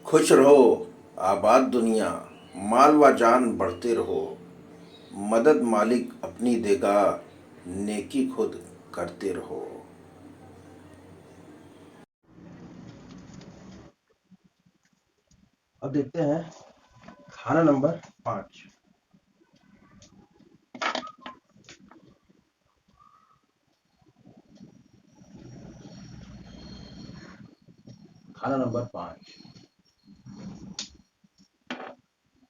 खुश रहो आबाद दुनिया, माल व जान बढ़ते रहो। मदद मालिक अपनी देगा, नेकी खुद करते रहो। अब देखते हैं खाना नंबर 5। खाना नंबर 5।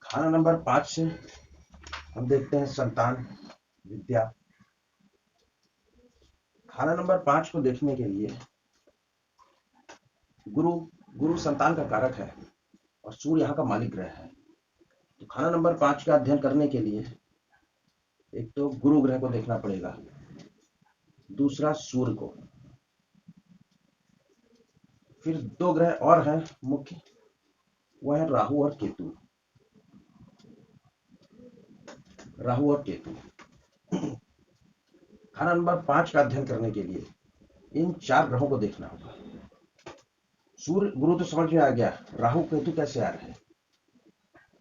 खाना नंबर 5 से हम देखते हैं संतान, विद्या। खाना नंबर 5 को देखने के लिए गुरु गुरु संतान का कारक है और सूर्य यहाँ का मालिक ग्रह है। तो खाना नंबर 5 का अध्ययन करने के लिए एक तो गुरु ग्रह को देखना पड़ेगा, दूसरा सूर्य को, फिर दो ग्रह और हैं मुख्य, वह है राहु और केतु। राहु और केतु। खाना नंबर 5 का अध्ययन करने के लिए इन 4 ग्रहों को देखना होगा। सूर्य गुरु तो समझ में आ गया, राहु केतु कैसे आ रहे हैं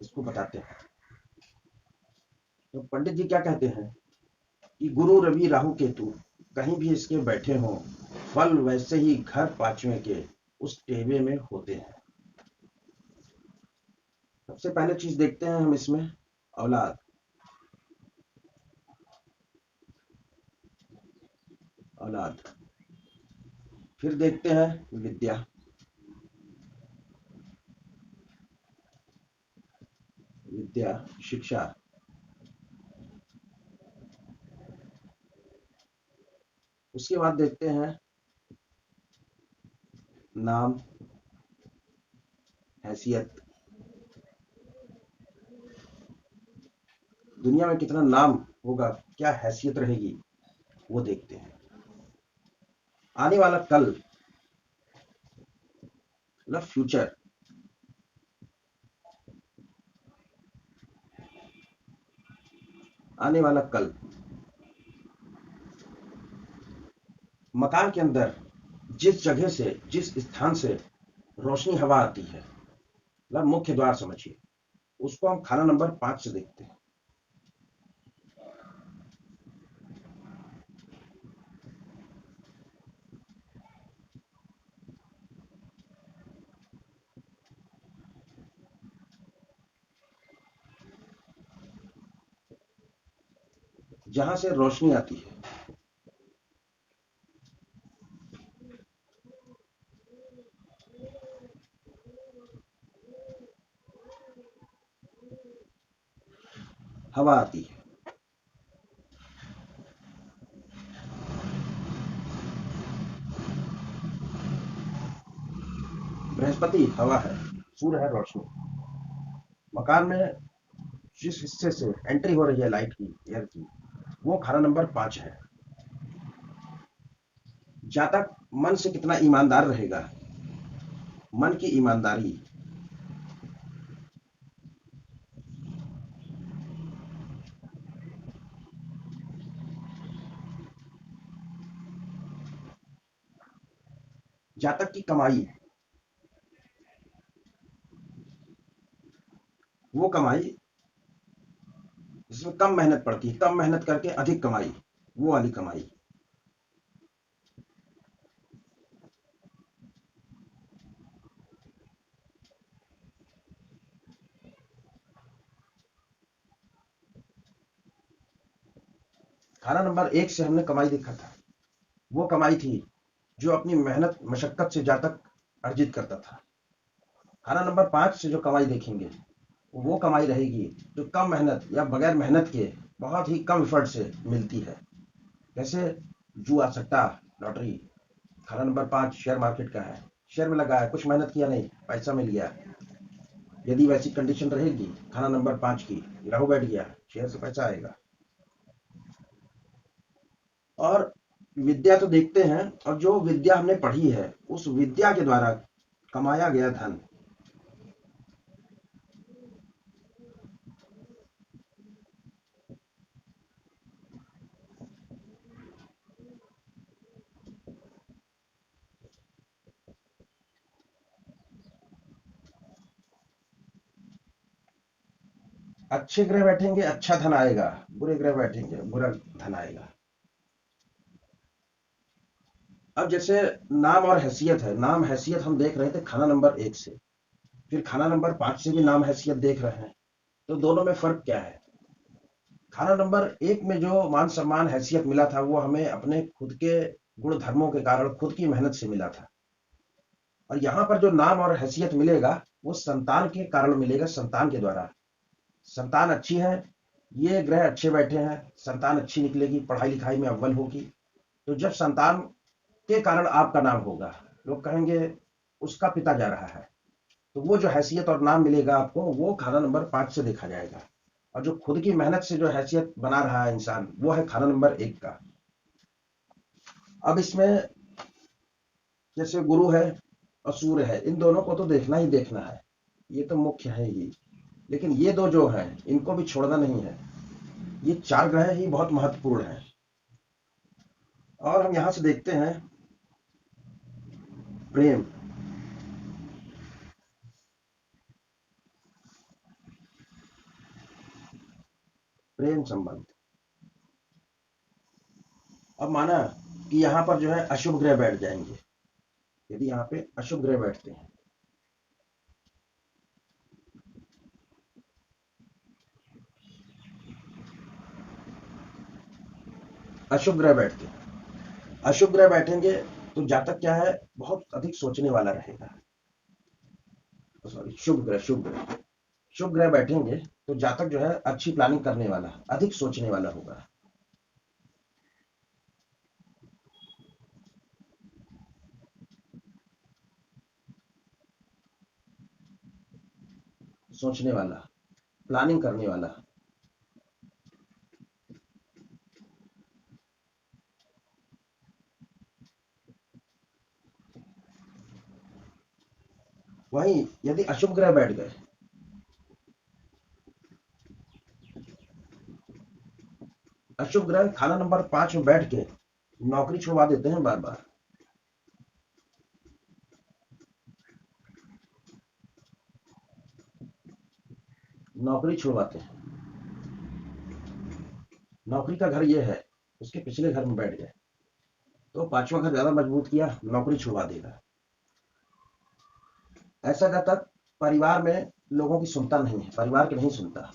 इसको बताते हैं। तो पंडित जी क्या कहते हैं कि गुरु रवि राहु केतु कहीं भी इसके बैठे हों, फल वैसे ही घर 5वें के उस टेबे में होते हैं। सबसे पहले चीज देखते हैं हम इसमें औलाद। औलाद, फिर देखते हैं विद्या, विद्या शिक्षा, उसके बाद देखते हैं नाम, हैसियत, दुनिया में कितना नाम होगा, क्या हैसियत रहेगी, वो देखते हैं। आने वाला कल, मतलब फ्यूचर, आने वाला कल। मकान के अंदर जिस जगह से, जिस स्थान से रोशनी हवा आती है, मतलब मुख्य द्वार समझिए, उसको हम खाना नंबर 5 से देखते हैं। जहां से रोशनी आती है, हवा आती है। बृहस्पति हवा है, सूर्य है रोशनी। मकान में जिस हिस्से से एंट्री हो रही है लाइट की, एयर की, वो खाना नंबर 5 है। जातक मन से कितना ईमानदार रहेगा, मन की ईमानदारी, जातक की कमाई, वो कमाई जिसमें कम मेहनत पड़ती है, कम मेहनत करके अधिक कमाई, वो वाली कमाई। खाना नंबर 1 से हमने कमाई देखा था, वो कमाई थी जो अपनी मेहनत मशक्कत से जातक अर्जित करता था। खाना नंबर 5 से जो कमाई देखेंगे, वो कमाई रहेगी जो कम मेहनत या बगैर मेहनत के बहुत ही कम एफर्ट से मिलती है। जैसे जुआ, सट्टा, लॉटरी। खाना नंबर 5 शेयर मार्केट का है, शेयर में लगा है, कुछ मेहनत किया नहीं, पैसा मिल गया। यदि वैसी कंडीशन रहेगी खाना नंबर 5 की, राहु बैठ गया, शेयर से पैसा आएगा। और विद्या तो देखते हैं, और जो विद्या हमने पढ़ी है उस विद्या के द्वारा कमाया गया धन, अच्छे ग्रह बैठेंगे अच्छा धन आएगा, बुरे ग्रह बैठेंगे बुरा धन आएगा। अब जैसे नाम और हैसियत है, नाम हैसियत हम देख रहे थे खाना नंबर 1 से, फिर खाना नंबर 5 से भी नाम हैसियत देख रहे हैं। तो दोनों में फर्क क्या है? खाना नंबर 1 में जो मान सम्मान हैसियत मिला था वो हमें अपने खुद के गुण धर्मों के कारण खुद की मेहनत से मिला था, और यहाँ पर जो नाम और हैसियत मिलेगा वो संतान के कारण मिलेगा, संतान के द्वारा। संतान अच्छी है, ये ग्रह अच्छे बैठे हैं, संतान अच्छी निकलेगी, पढ़ाई लिखाई में अव्वल होगी, तो जब संतान के कारण आपका नाम होगा, लोग कहेंगे उसका पिता जा रहा है, तो वो जो हैसियत और नाम मिलेगा आपको वो खाना नंबर 5 से देखा जाएगा। और जो खुद की मेहनत से जो हैसियत बना रहा है इंसान वो है खाना नंबर 1 का। अब इसमें जैसे गुरु है और सूर्य है, इन दोनों को तो देखना ही देखना है, ये तो मुख्य है ही, लेकिन ये दो जो हैं इनको भी छोड़ना नहीं है। ये 4 ग्रह ही बहुत महत्वपूर्ण हैं। और हम यहाँ से देखते हैं प्रेम। प्रेम संबंध। अब माना कि यहाँ पर जो है अशुभ ग्रह बैठ जाएंगे, यदि यहाँ पे अशुभ ग्रह बैठते हैं, अशुभ ग्रह बैठते हैं, अशुभ ग्रह बैठेंगे तो जातक क्या है, बहुत अधिक सोचने वाला रहेगा। सॉरी, शुभ ग्रह शुभ ग्रह बैठेंगे तो जातक जो है अच्छी प्लानिंग करने वाला, अधिक सोचने वाला होगा। सोचने वाला, प्लानिंग करने वाला। वहीं यदि अशुभ ग्रह बैठ गए, अशुभ ग्रह खाना नंबर 5 में बैठ के नौकरी छुड़वा देते हैं बार बार। नौकरी छुड़वाते हैं, नौकरी का घर ये है, उसके पिछले घर में बैठ गए तो 5वां घर ज्यादा मजबूत किया, नौकरी छुड़वा देगा। ऐसा जातक परिवार में लोगों की सुनता नहीं है, परिवार की नहीं सुनता।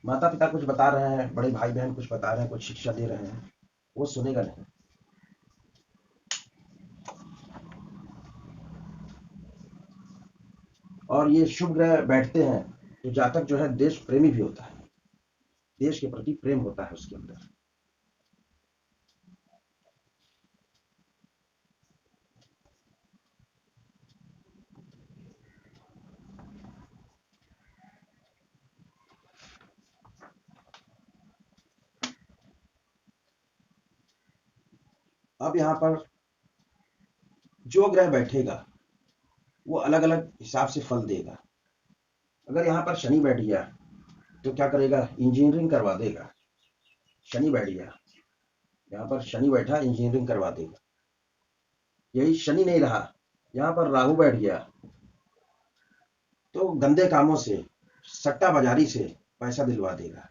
माता पिता कुछ बता रहे हैं, बड़े भाई बहन कुछ बता रहे हैं, कुछ शिक्षा दे रहे हैं, वो सुनेगा नहीं। और ये शुभ ग्रह बैठते हैं तो जातक जो है देश प्रेमी भी होता है, देश के प्रति प्रेम होता है उसके अंदर। अब यहाँ पर जो ग्रह बैठेगा वो अलग अलग हिसाब से फल देगा। अगर यहाँ पर शनि बैठ गया तो क्या करेगा, इंजीनियरिंग करवा देगा। शनि बैठ गया, यहाँ पर शनि बैठा, इंजीनियरिंग करवा देगा। यही शनि नहीं रहा, यहाँ पर राहु बैठ गया तो गंदे कामों से, सट्टा बाजारी से पैसा दिलवा देगा।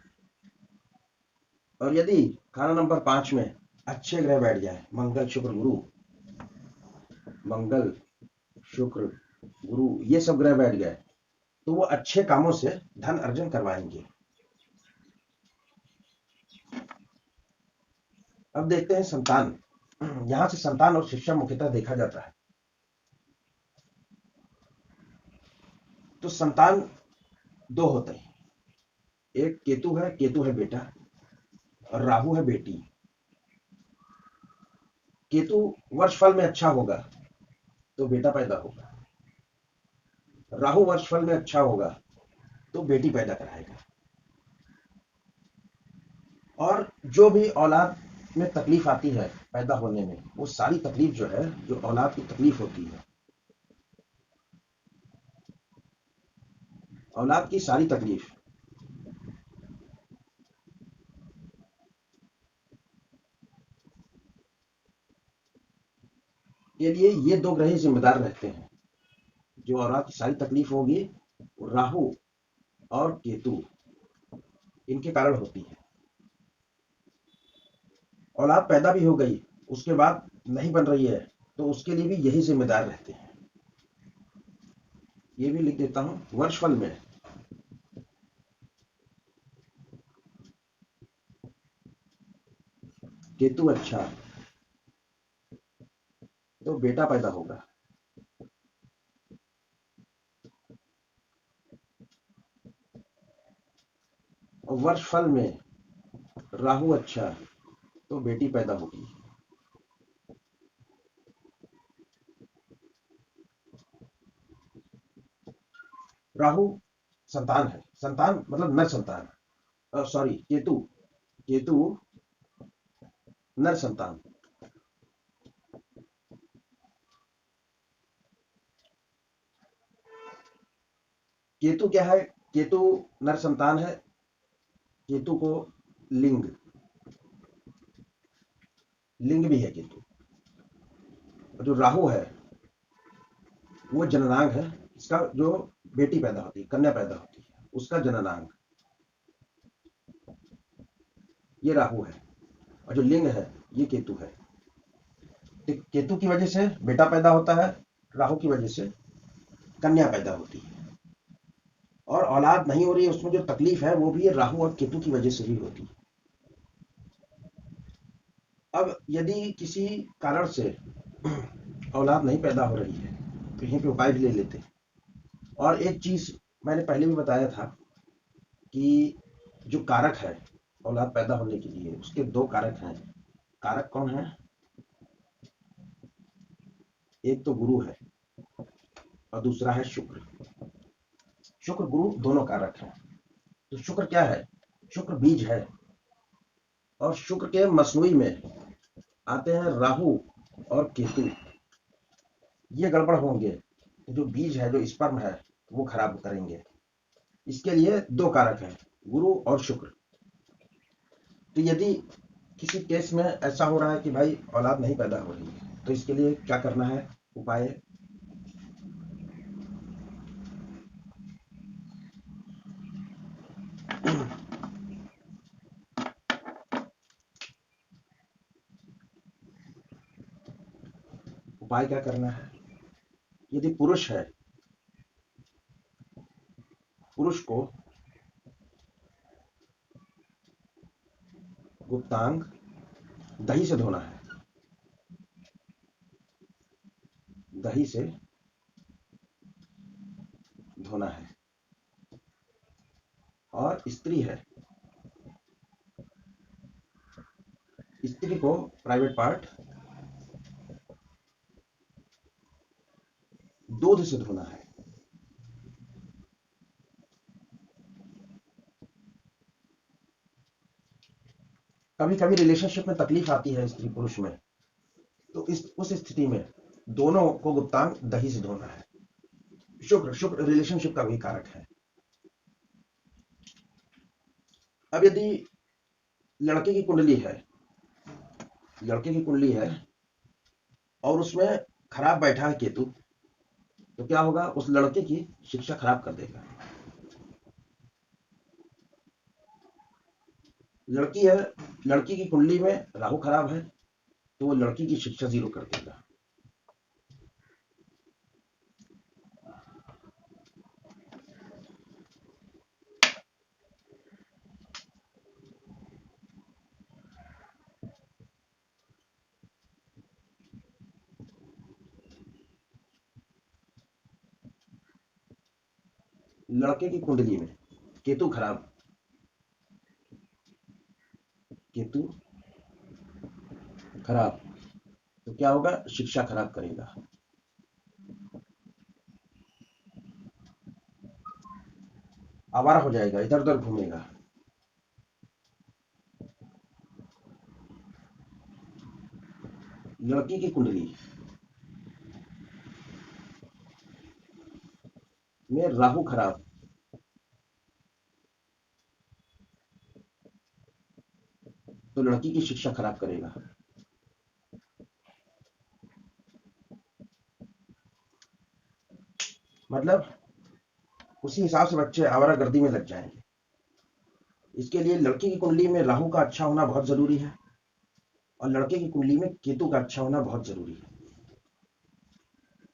और यदि खाना नंबर 5 में अच्छे ग्रह बैठ जाए, मंगल शुक्र गुरु, मंगल शुक्र गुरु ये सब ग्रह बैठ गए तो वो अच्छे कामों से धन अर्जन करवाएंगे। अब देखते हैं संतान। यहां से संतान और शिक्षा मुख्यतः देखा जाता है। तो संतान 2 होते हैं, एक केतु है बेटा, और राहु है बेटी। केतु वर्षफल में अच्छा होगा तो बेटा पैदा होगा, राहु वर्षफल में अच्छा होगा तो बेटी पैदा कराएगा। और जो भी औलाद में तकलीफ आती है पैदा होने में, वो सारी तकलीफ जो है, जो औलाद की तकलीफ होती है, औलाद की सारी तकलीफ के लिए ये दो ग्रह जिम्मेदार रहते हैं। जो औलाद की सारी तकलीफ होगी वो राहु और केतु इनके कारण होती है। औलाद पैदा भी हो गई, उसके बाद नहीं बन रही है, तो उसके लिए भी यही जिम्मेदार रहते हैं। ये भी लिख देता हूं वर्षफल में। केतु अच्छा तो बेटा पैदा होगा। और वर्षफल में राहु अच्छा तो बेटी पैदा होगी। राहु संतान है, संतान मतलब नर संतान, सॉरी केतु, केतु नर संतान। केतु क्या है? केतु नर संतान है। केतु को लिंग, लिंग भी है केतु। और जो राहु है वो जननांग है। इसका जो बेटी पैदा होती है, कन्या पैदा होती है, उसका जननांग ये राहु है। और जो लिंग है ये केतु है। तो केतु की वजह से बेटा पैदा होता है, राहु की वजह से कन्या पैदा होती है। और औलाद नहीं हो रही है, उसमें जो तकलीफ है वो भी ये राहु और केतु की वजह से ही होती है। अब यदि किसी कारण से औलाद नहीं पैदा हो रही है तो यहीं पे उपाय भी ले लेते हैं। और एक चीज मैंने पहले भी बताया था कि जो कारक है औलाद पैदा होने के लिए, उसके दो कारक हैं। कारक कौन है? एक तो गुरु है और दूसरा है शुक्र। शुक्र गुरु दोनों कारक हैं। तो शुक्र क्या है? शुक्र बीज है। और शुक्र के मसनूई में आते हैं राहु और केतु। ये गड़बड़ होंगे तो जो बीज है, जो स्पर्म है, वो खराब करेंगे। इसके लिए दो कारक हैं, गुरु और शुक्र। तो यदि किसी केस में ऐसा हो रहा है कि भाई औलाद नहीं पैदा हो रही है, तो इसके लिए क्या करना है? उपाय उपाय क्या करना है? यदि पुरुष है, पुरुष को गुप्तांग दही से धोना है। दही से धोना है। और स्त्री है, स्त्री को प्राइवेट पार्ट दूध से धोना है। कभी कभी रिलेशनशिप में तकलीफ आती है स्त्री पुरुष में, तो उस स्थिति में दोनों को गुप्तांग दही से धोना है। शुक्र, शुक्र रिलेशनशिप का भी कारक है। अब यदि लड़के की कुंडली है, लड़के की कुंडली है और उसमें खराब बैठा है केतु, तो क्या होगा? उस लड़के की शिक्षा खराब कर देगा। लड़की है, लड़की की कुंडली में राहु खराब है, तो वो लड़की की शिक्षा जीरो कर देगा। लड़के की कुंडली में केतु खराब, केतु खराब, तो क्या होगा? शिक्षा खराब करेगा। आवारा हो जाएगा, इधर उधर घूमेगा। लड़की की कुंडली में राहु खराब, तो लड़की की शिक्षा खराब करेगा। मतलब उसी हिसाब से बच्चे आवारागर्दी में लग जाएंगे। इसके लिए लड़की की कुंडली में राहु का अच्छा होना बहुत जरूरी है और लड़के की कुंडली में केतु का अच्छा होना बहुत जरूरी है।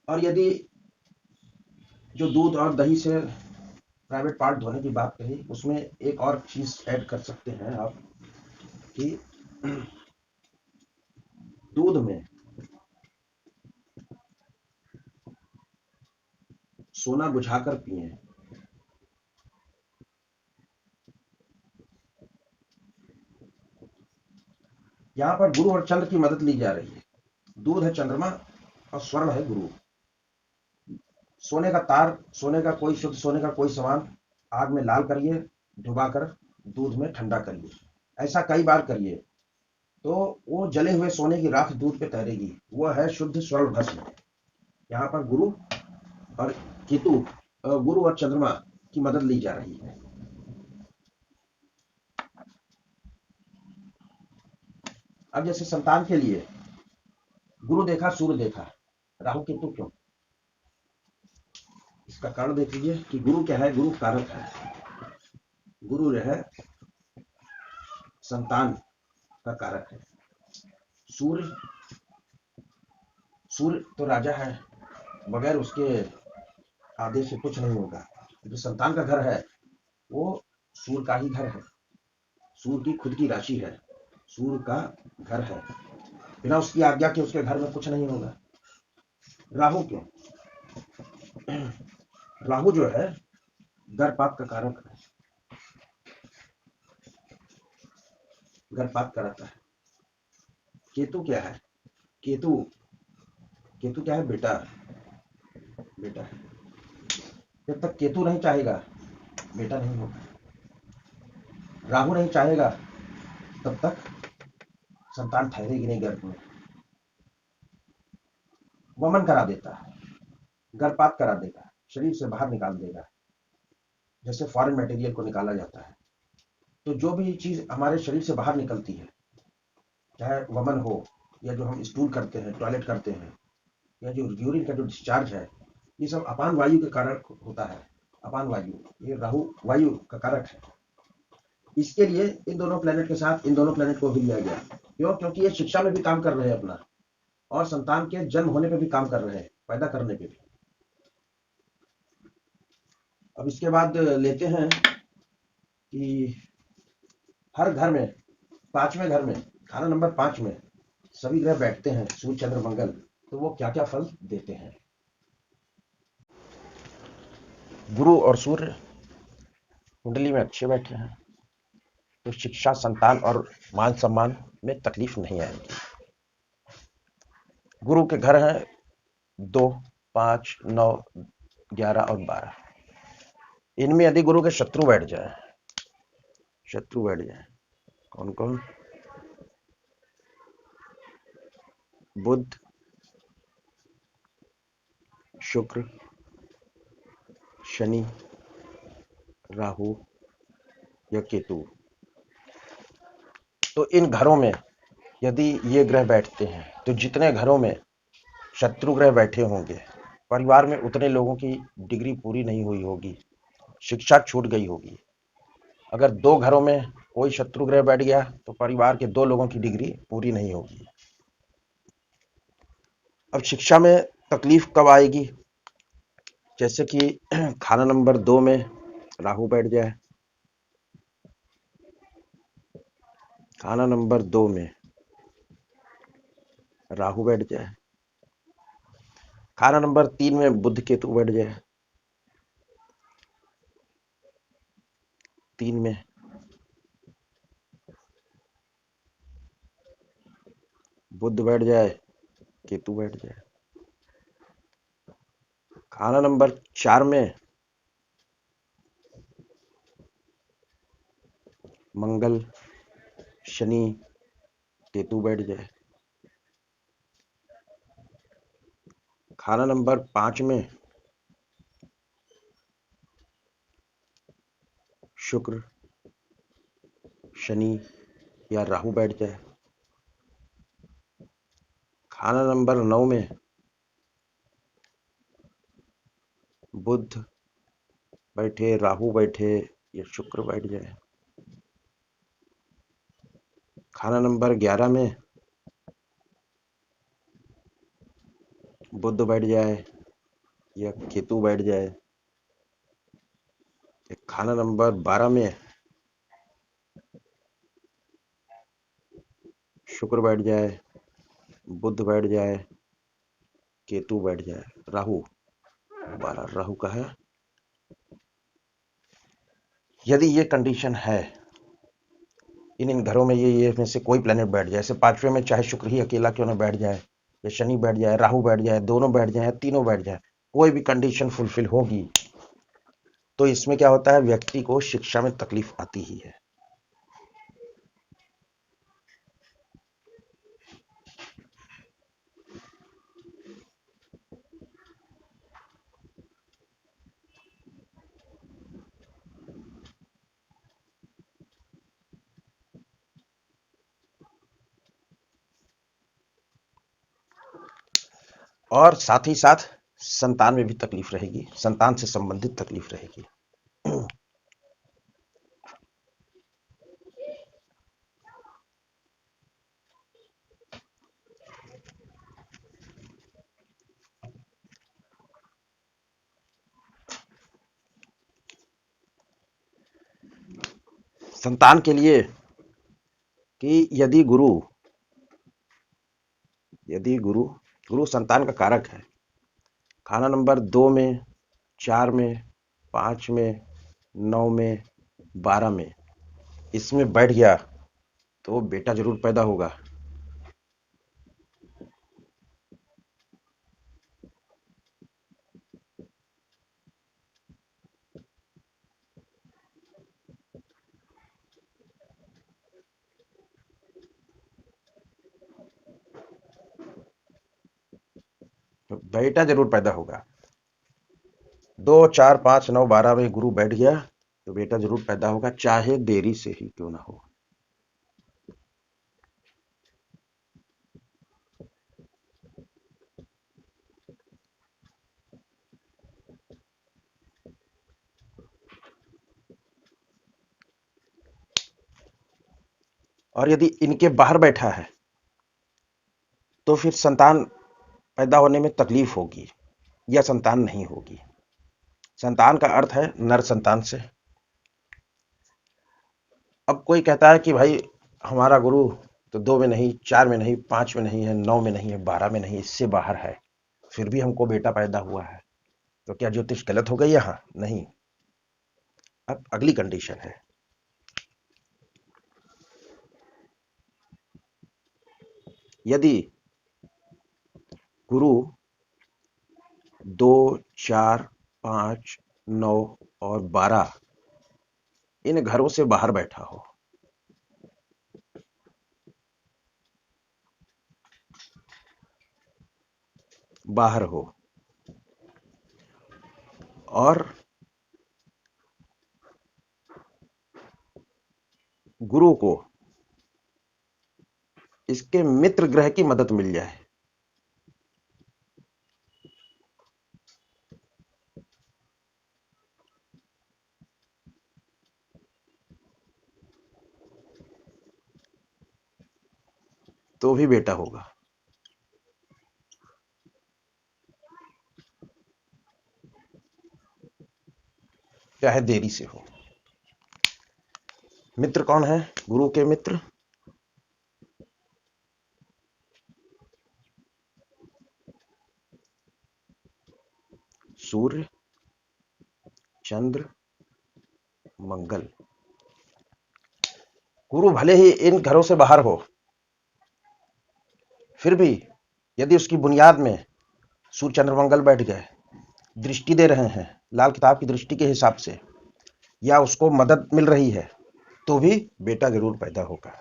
और यदि जो दूध और दही से प्राइवेट पार्ट धोने की बात कही, उसमें एक और चीज ऐड कर सकते हैं आप कि दूध में सोना बुझाकर पिए। यहाँ पर गुरु और चंद्र की मदद ली जा रही है। दूध है चंद्रमा और स्वर्ण है गुरु। सोने का तार, सोने का कोई शुद्ध सोने का कोई सामान आग में लाल करिए, डुबाकर दूध में ठंडा करिए। ऐसा कई बार करिए तो वो जले हुए सोने की राख दूध पे तैरेगी। वो है शुद्ध स्वर्ण भस्म। यहाँ पर गुरु और केतु, गुरु और चंद्रमा की मदद ली जा रही है। अब जैसे संतान के लिए गुरु देखा सूर्य देखा, राहु केतु क्यों? इसका कारण देख लीजिए कि गुरु क्या है। गुरु कारक है। गुरु जो है संतान का कारक है। सूर्य सूर्य तो राजा है, बगैर उसके आदेश से कुछ नहीं होगा। जो संतान का घर है वो सूर्य का ही घर है। सूर्य की खुद की राशि है, सूर्य का घर है। बिना उसकी आज्ञा के उसके घर में कुछ नहीं होगा। राहु क्यों? राहु जो है गर्भपात का कारक है, गर्भपात कराता है। केतु क्या है? केतु केतु क्या है? बेटा, बेटा है। जब तक केतु नहीं चाहेगा बेटा नहीं होगा। राहु नहीं चाहेगा तब तक संतान ठहरेगी नहीं गर्भ में। वमन करा देता है, गर्भपात करा देगा, शरीर से बाहर निकाल देगा, जैसे फॉरेन मटेरियल को निकाला जाता है। तो जो भी चीज हमारे शरीर से बाहर निकलती है, चाहे वमन हो या जो हम स्टूल करते हैं, टॉयलेट करते हैं, या जो यूरिन का जो डिस्चार्ज है, ये सब अपान वायु के कारण होता है। अपान वायु, ये राहु वायु का कारक है। इसके लिए इन दोनों प्लेनेट के साथ इन दोनों प्लेनेट को भी लिया गया। क्यों? क्योंकि ये शिक्षा में भी काम कर रहे हैं अपना, और संतान के जन्म होने पे भी काम कर रहे हैं, पैदा करने पे भी। अब इसके बाद लेते हैं कि हर घर में, पांचवें घर में, खाना नंबर 5 में सभी ग्रह बैठते हैं, सूर्य चंद्र मंगल, तो वो क्या क्या फल देते हैं। गुरु और सूर्य कुंडली में अच्छे बैठे हैं तो शिक्षा, संतान और मान सम्मान में तकलीफ नहीं आएगी। गुरु के घर हैं 2, 5, 9, 11 और 12। इनमें यदि गुरु के शत्रु बैठ जाए, कौन कौन? बुध, शुक्र, शनि, राहु या केतु, तो इन घरों में यदि ये ग्रह बैठते हैं तो जितने घरों में शत्रु ग्रह बैठे होंगे, परिवार में उतने लोगों की डिग्री पूरी नहीं हुई होगी, शिक्षा छूट गई होगी। अगर 2 घरों में कोई शत्रु ग्रह बैठ गया तो परिवार के 2 लोगों की डिग्री पूरी नहीं होगी। अब शिक्षा में तकलीफ कब आएगी? जैसे कि खाना नंबर 2 में राहु बैठ जाए, खाना नंबर 2 में राहु बैठ जाए, खाना नंबर 3 में बुध केतु बैठ जाए, 3 में बुध बैठ जाए, केतु बैठ जाए, खाना नंबर 4 में मंगल, शनि, केतु बैठ जाए, खाना नंबर 5 में शुक्र, शनि या राहु बैठ जाए, खाना नंबर 9 में बुध बैठे, राहु बैठे, या शुक्र बैठ जाए। खाना नंबर 11 में बुध बैठ जाए या केतु बैठ जाए। खाना नंबर 12 में शुक्र बैठ जाए, बुध बैठ जाए, केतु बैठ जाए, राहु 12 राहु का है। यदि ये कंडीशन है, इन घरों में ये में से कोई प्लेनेट बैठ जाए, जैसे 5वें में चाहे शुक्र ही अकेला क्यों ना बैठ जाए, या शनि बैठ जाए, राहु बैठ जाए, दोनों बैठ जाए, तीनों बैठ जाए, कोई भी कंडीशन फुलफिल होगी तो इसमें क्या होता है, व्यक्ति को शिक्षा में तकलीफ आती ही है। और साथ ही साथ संतान में भी तकलीफ रहेगी, संतान से संबंधित तकलीफ रहेगी। संतान के लिए कि यदि गुरु संतान का कारक है, खाना नंबर 2 में, 4 में, 5 में, 9 में, 12 में इसमें बैठ गया तो बेटा जरूर पैदा होगा। तो बेटा जरूर पैदा होगा। 2, 4, 5, 9, 12 में गुरु बैठ गया तो बेटा जरूर पैदा होगा, चाहे देरी से ही क्यों ना हो। और यदि इनके बाहर बैठा है तो फिर संतान पैदा होने में तकलीफ होगी या संतान नहीं होगी। संतान का अर्थ है नर संतान से। अब कोई कहता है कि भाई हमारा गुरु तो 2 में नहीं, 4 में नहीं, 5 में नहीं है, 9 में नहीं है, 12 में नहीं, इससे बाहर है, फिर भी हमको बेटा पैदा हुआ है, तो क्या ज्योतिष गलत हो गई यहाँ? नहीं। अब अगली कंडीशन है, यदि गुरु 2, 4, 5, 9 और 12 इन घरों से बाहर बैठा हो, बाहर हो, और गुरु को इसके मित्र ग्रह की मदद मिल जाए, तो भी बेटा होगा। चाहे देरी से हो। मित्र कौन है? गुरु के मित्र सूर्य, चंद्र, मंगल। गुरु भले ही इन घरों से बाहर हो, फिर भी यदि उसकी बुनियाद में सूर्य, चंद्र, मंगल बैठ गए, दृष्टि दे रहे हैं लाल किताब की दृष्टि के हिसाब से, या उसको मदद मिल रही है, तो भी बेटा जरूर पैदा होगा।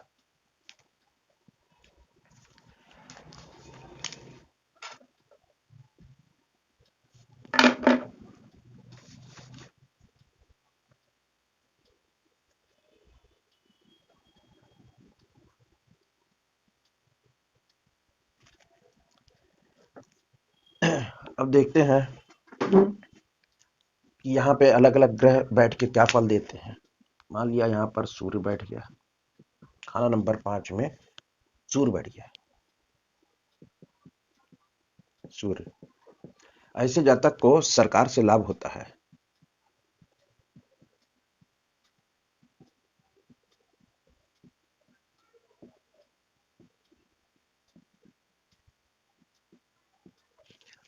अब देखते हैं कि यहाँ पे अलग अलग ग्रह बैठ के क्या फल देते हैं। मान लिया यहाँ पर सूर्य बैठ गया, खाना नंबर 5 में सूर्य बैठ गया। सूर्य, ऐसे जातक को सरकार से लाभ होता है।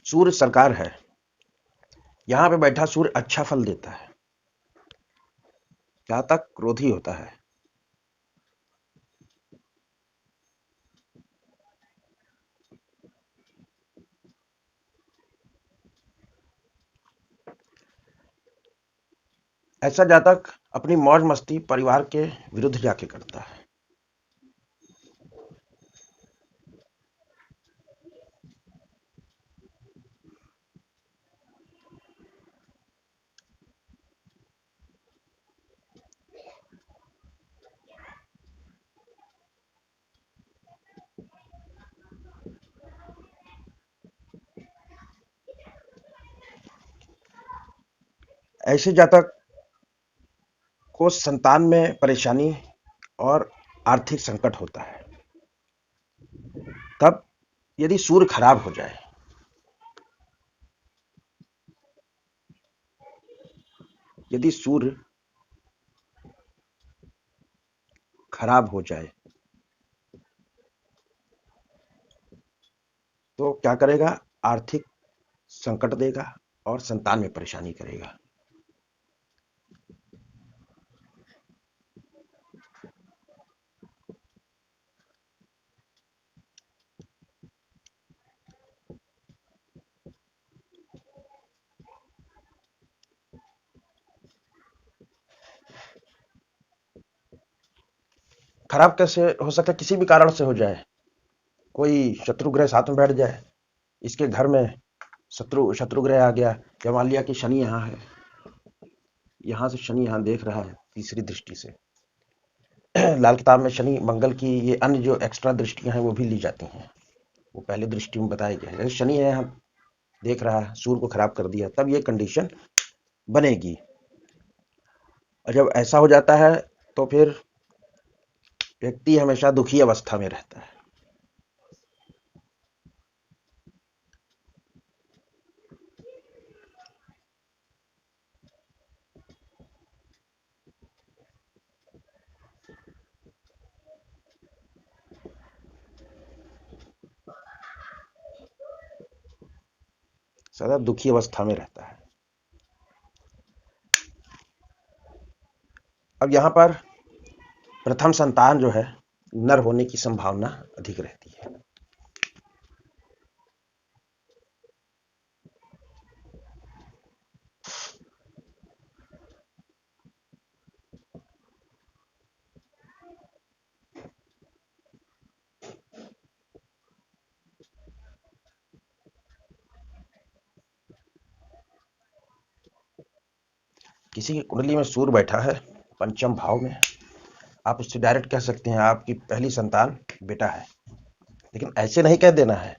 सूर्य सरकार है, यहाँ पे बैठा सूर्य अच्छा फल देता है। जातक क्रोधी होता है। ऐसा जातक अपनी मौज मस्ती परिवार के विरुद्ध जाके करता है। ऐसे जातक को संतान में परेशानी और आर्थिक संकट होता है। तब यदि सूर्य खराब हो जाए, यदि सूर्य खराब हो जाए तो क्या करेगा? आर्थिक संकट देगा और संतान में परेशानी करेगा। खराब कैसे हो सकता है? किसी भी कारण से हो जाए, कोई शत्रु ग्रह साथ में बैठ जाए, इसके घर में शत्रु ग्रह आ गया, या मान लिया कि शनि यहाँ है, यहाँ से शनि यहाँ देख रहा है तीसरी दृष्टि से। लाल किताब में शनि मंगल की ये अन्य जो एक्स्ट्रा दृष्टियां हैं वो भी ली जाती हैं, वो पहले दृष्टि में बताया गया है। जैसे शनि है यहाँ देख रहा है, सूर्य को खराब कर दिया, तब ये कंडीशन बनेगी। और जब ऐसा हो जाता है तो फिर व्यक्ति हमेशा दुखी अवस्था में रहता है। सदा दुखी अवस्था में रहता है। अब यहाँ पर प्रथम संतान जो है नर होने की संभावना अधिक रहती है। किसी की कुंडली में सूर्य बैठा है पंचम भाव में, आप उससे डायरेक्ट कह सकते हैं आपकी पहली संतान बेटा है। लेकिन ऐसे नहीं कह देना है,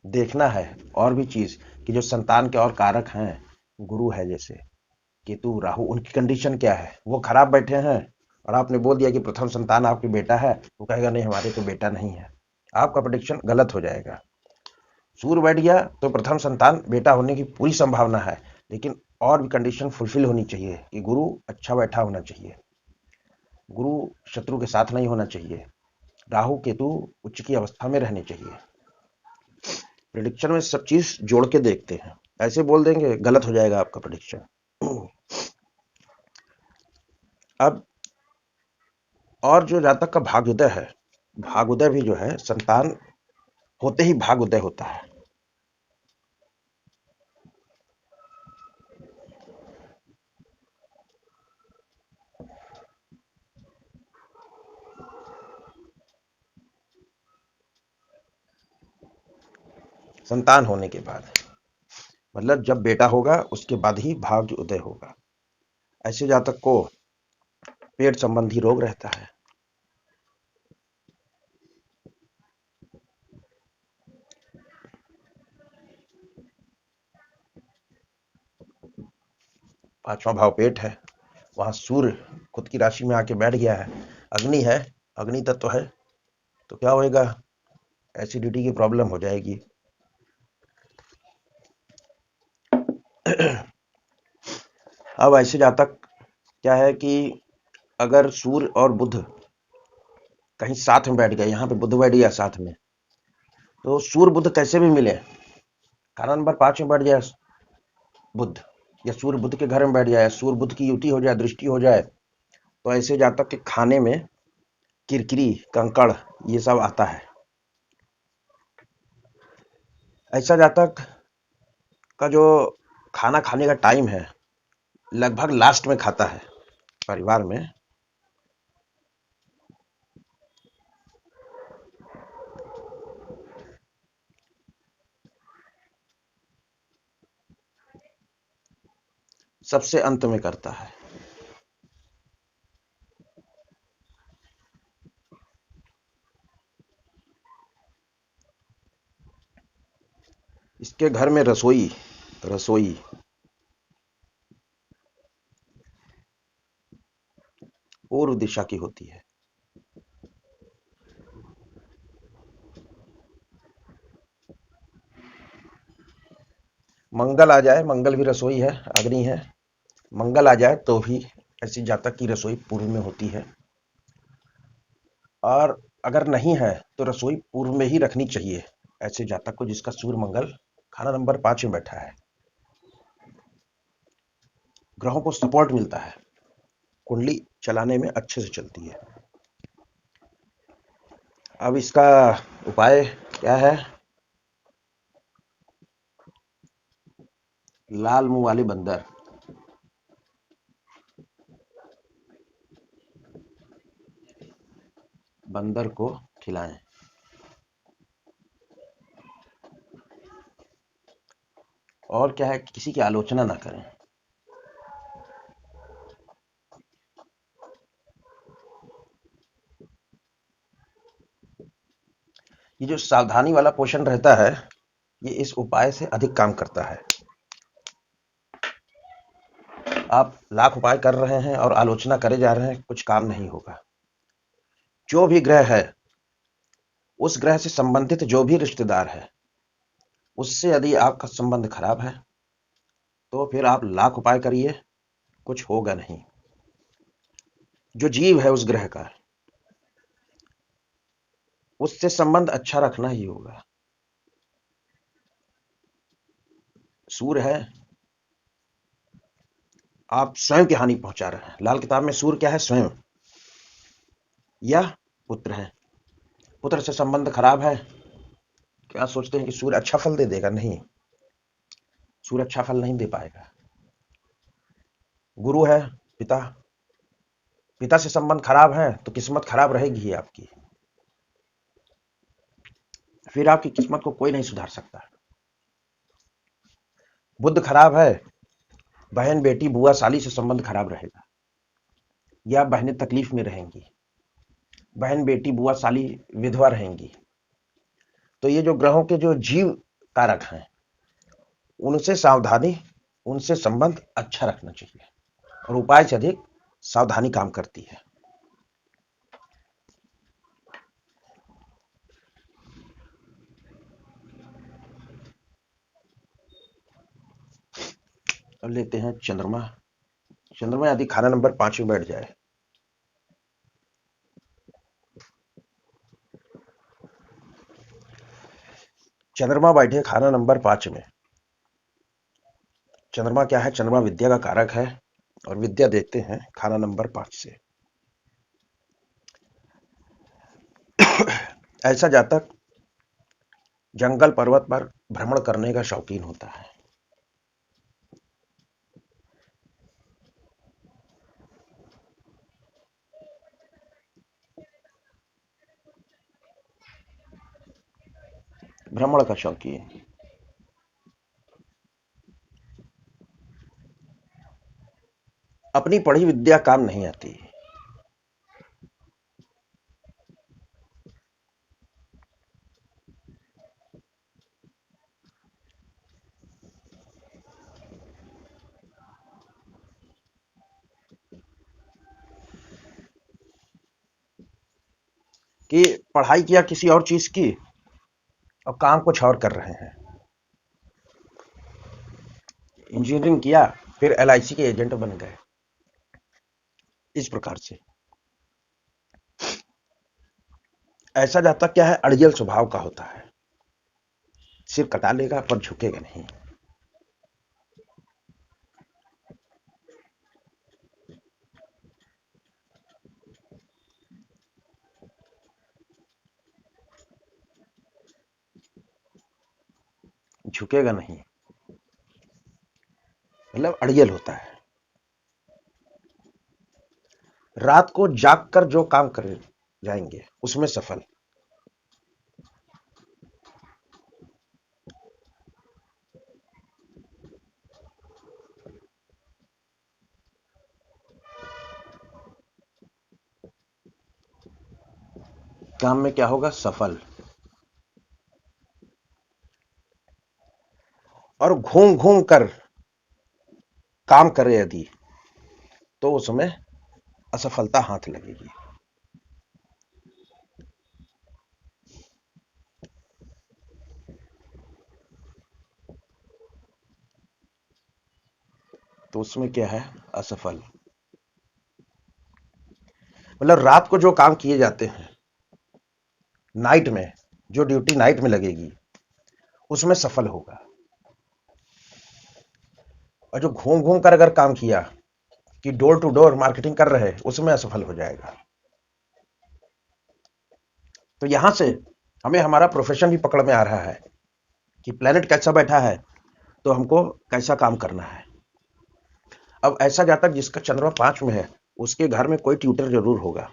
देखना है और भी चीज कि जो संतान के और कारक हैं, गुरु है जैसे केतु राहु, उनकी कंडीशन क्या है। वो खराब बैठे हैं और आपने बोल दिया कि प्रथम संतान आपकी बेटा है, वो कहेगा नहीं हमारे तो बेटा नहीं है, आपका प्रेडिक्शन गलत हो जाएगा। सूर्य बैठ गया तो प्रथम संतान बेटा होने की पूरी संभावना है, लेकिन और भी कंडीशन फुलफिल होनी चाहिए कि गुरु अच्छा बैठा होना चाहिए, गुरु शत्रु के साथ नहीं होना चाहिए, राहु केतु उच्च की अवस्था में रहने चाहिए। प्रेडिक्शन में सब चीज जोड़ के देखते हैं, ऐसे बोल देंगे गलत हो जाएगा आपका प्रेडिक्शन। अब और जो जातक का भाग्योदय है, भाग्योदय भी जो है संतान होते ही भाग्योदय होता है। संतान होने के बाद मतलब जब बेटा होगा उसके बाद ही भाग्य उदय होगा। ऐसे जातक को पेट संबंधी रोग रहता है। पांचवा भाव पेट है, वहां सूर्य खुद की राशि में आके बैठ गया है, अग्नि है, अग्नि तत्व है, तो क्या होएगा, एसिडिटी की प्रॉब्लम हो जाएगी। अब ऐसे जातक क्या है कि अगर सूर्य और बुध कहीं साथ में बैठ गए, यहाँ पे बुध बैठ गया साथ में, तो सूर्य बुध कैसे भी मिले, खाना नंबर 5 में बैठ जाए बुध, या सूर्य बुध के घर में बैठ जाए, सूर्य बुध की युति हो जाए, दृष्टि हो जाए, तो ऐसे जातक के खाने में किरकिरी, कंकड़, ये सब आता है। ऐसा जातक का जो खाना खाने का टाइम है, लगभग लास्ट में खाता है परिवार में, सबसे अंत में करता है। इसके घर में रसोई रसोई पूर्व दिशा की होती है। मंगल आ जाए, मंगल भी रसोई है, अग्नि है, मंगल आ जाए तो भी ऐसी जातक की रसोई पूर्व में होती है। और अगर नहीं है तो रसोई पूर्व में ही रखनी चाहिए ऐसे जातक को जिसका सूर्य मंगल खाना नंबर 5 में बैठा है। ग्रहों को सपोर्ट मिलता है, कुंडली चलाने में अच्छे से चलती है। अब इसका उपाय क्या है, लाल मुंह वाले बंदर, बंदर को खिलाएं। और क्या है, किसी की आलोचना ना करें। ये जो सावधानी वाला पोषण रहता है, ये इस उपाय से अधिक काम करता है। आप लाख उपाय कर रहे हैं और आलोचना करे जा रहे हैं, कुछ काम नहीं होगा। जो भी ग्रह है, उस ग्रह से संबंधित जो भी रिश्तेदार है, उससे यदि आपका संबंध खराब है तो फिर आप लाख उपाय करिए, कुछ होगा नहीं। जो जीव है उस ग्रह का, उससे संबंध अच्छा रखना ही होगा। सूर्य है, आप स्वयं की हानि पहुंचा रहे हैं। लाल किताब में सूर्य क्या है, स्वयं, या पुत्र है। पुत्र से संबंध खराब है, क्या सोचते हैं कि सूर्य अच्छा फल दे देगा? नहीं, सूर्य अच्छा फल नहीं दे पाएगा। गुरु है, पिता, पिता से संबंध खराब है तो किस्मत खराब रहेगी ही आपकी, फिर आपकी किस्मत को कोई नहीं सुधार सकता। बुद्ध खराब है, बहन, बेटी, बुआ, साली से संबंध खराब रहेगा, या बहनें तकलीफ में रहेंगी, बहन, बेटी, बुआ, साली विधवा रहेंगी। तो ये जो ग्रहों के जो जीव कारक हैं, उनसे सावधानी, उनसे संबंध अच्छा रखना चाहिए, और उपाय से अधिक सावधानी काम करती है। अब लेते हैं चंद्रमा। चंद्रमा यदि खाना नंबर 5 में बैठ जाए, चंद्रमा बैठे खाना नंबर 5 में, चंद्रमा क्या है, चंद्रमा विद्या का कारक है, और विद्या देखते हैं खाना नंबर 5 से। ऐसा जातक जंगल पर्वत पर भ्रमण करने का शौकीन होता है। भ्रमण का शौकीन, अपनी पढ़ी विद्या काम नहीं आती। कि पढ़ाई किया किसी और चीज की और काम कुछ और कर रहे हैं। इंजीनियरिंग किया, फिर एलआईसी के एजेंट बन गए। इस प्रकार से ऐसा जातक क्या है, अड़ियल स्वभाव का होता है, सिर कटा लेगा पर झुकेगा नहीं। झुकेगा नहीं, मतलब अड़ियल होता है। रात को जाग कर जो काम कर जाएंगे उसमें सफल। काम में क्या होगा, सफल। और घूम घूम कर काम करे यदि, तो उसमें असफलता हाथ लगेगी। तो उसमें क्या है, असफल। मतलब रात को जो काम किए जाते हैं, नाइट में जो ड्यूटी नाइट में लगेगी उसमें सफल होगा। और जो घूम घूम कर अगर काम किया कि डोर टू डोर मार्केटिंग कर रहे, उसमें असफल हो जाएगा। तो यहां से हमें हमारा प्रोफेशन भी पकड़ में आ रहा है कि प्लेनेट कैसा बैठा है तो हमको कैसा काम करना है। अब ऐसा जातक जिसका चंद्रमा 5 में है, उसके घर में कोई ट्यूटर जरूर होगा।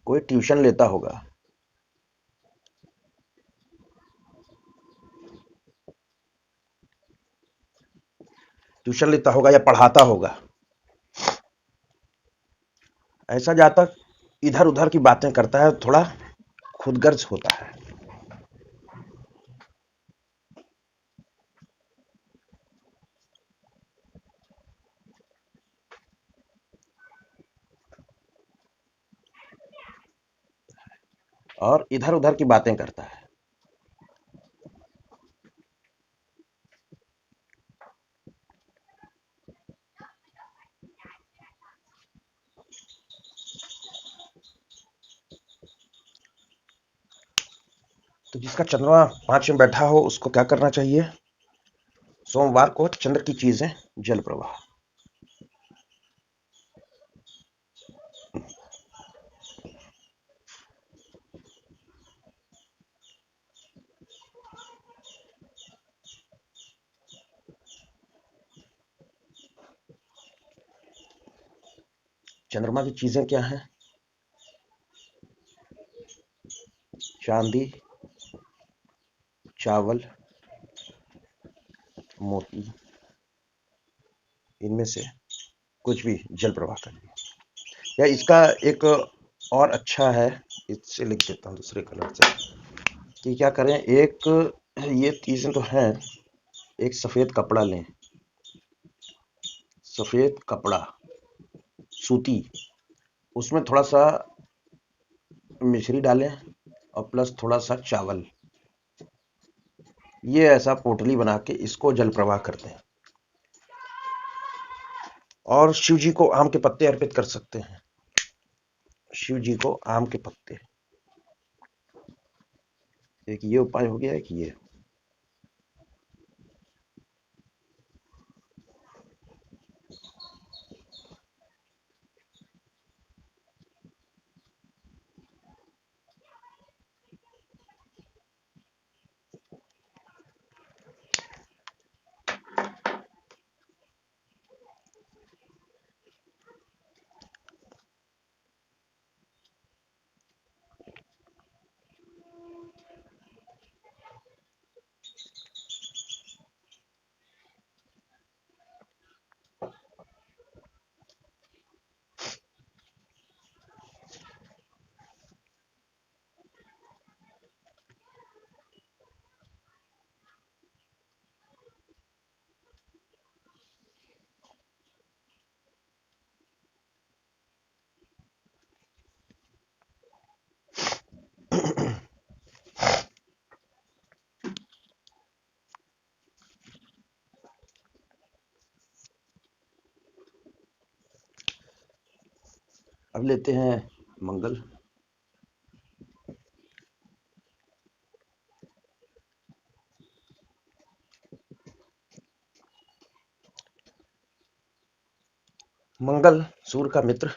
कोई ट्यूशन लेता होगा। ट्यूशन लेता होगा या पढ़ाता होगा। ऐसा जातक इधर उधर की बातें करता है, थोड़ा खुदगर्ज होता है। और इधर उधर की बातें करता है। तो जिसका चंद्रमा 5 में बैठा हो उसको क्या करना चाहिए, सोमवार को चंद्र की चीजें, जल प्रवाह। चंद्रमा की चीजें क्या हैं, चांदी, चावल, मोती, इनमें से कुछ भी जल प्रवाह करिए। या इसका एक और अच्छा है, इससे लिख देता हूँ दूसरे कलर से, कि क्या करें, एक ये चीजें तो हैं, एक सफेद कपड़ा लें, सफेद कपड़ा सूती, उसमें थोड़ा सा मिश्री डालें और प्लस थोड़ा सा चावल, ये ऐसा पोटली बना के इसको जल प्रवाह करते हैं। और शिव जी को आम के पत्ते अर्पित कर सकते हैं। शिव जी को आम के पत्ते, एक ये उपाय हो गया, एक ये। अब लेते हैं मंगल। मंगल सूर्य का मित्र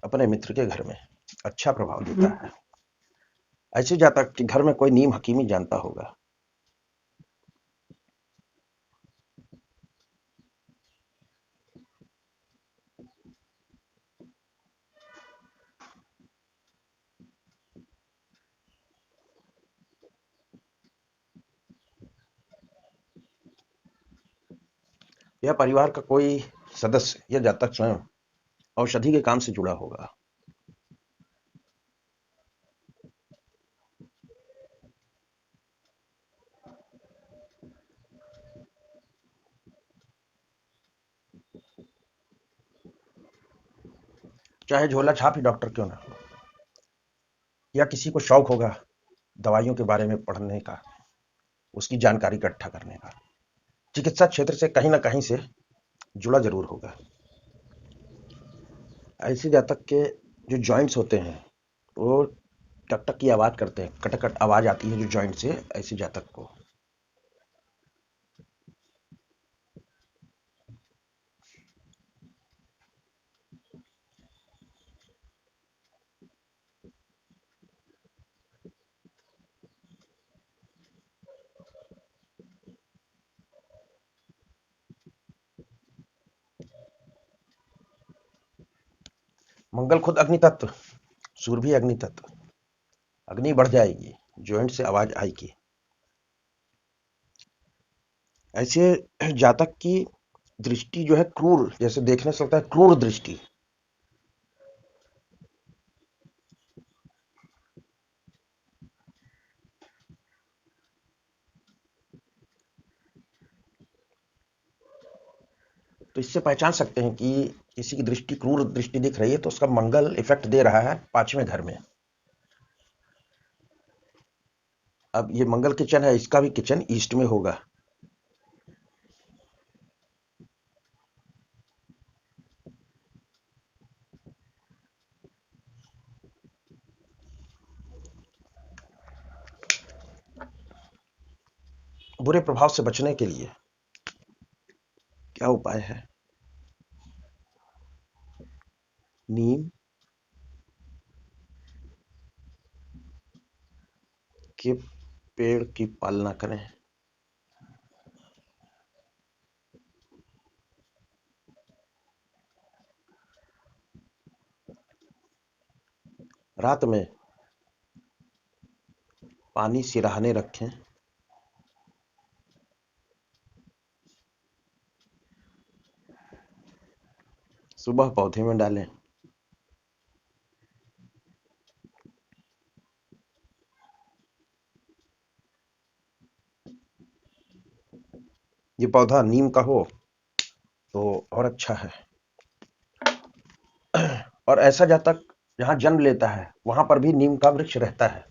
अपने मित्र के घर में अच्छा प्रभाव देता है। ऐसे जातक कि घर में कोई नीम हकीमी जानता होगा। यह परिवार का कोई सदस्य या जातक स्वयं औषधि के काम से जुड़ा होगा। चाहे झोला छाप ही डॉक्टर क्यों ना हो, या किसी को शौक होगा दवाइयों के बारे में पढ़ने का, उसकी जानकारी इकट्ठा करने का, चिकित्सा क्षेत्र से कहीं ना कहीं से जुड़ा जरूर होगा। ऐसे जातक के जो जॉइंट्स होते हैं वो टक टक की आवाज करते हैं, कटकट आवाज आती है जो जॉइंट से ऐसे जातक को। मंगल खुद अग्नि तत्व, सूर्य भी अग्नि तत्व। अग्नि बढ़ जाएगी, जॉइंट से आवाज आएगी। ऐसे जातक की दृष्टि जो है क्रूर, जैसे देखने से लगता है क्रूर दृष्टि। तो इससे पहचान सकते हैं कि किसी की दृष्टि क्रूर दृष्टि दिख रही है तो उसका मंगल इफेक्ट दे रहा है 5वें घर में। अब ये मंगल किचन है, इसका भी किचन ईस्ट में होगा। बुरे प्रभाव से बचने के लिए क्या उपाय है? नीम के पेड़ की पालना करें। रात में पानी सिरहाने रखें। सुबह पौधे में डालें। ये पौधा नीम का हो तो और अच्छा है। और ऐसा जातक जहां जन्म लेता है वहां पर भी नीम का वृक्ष रहता है।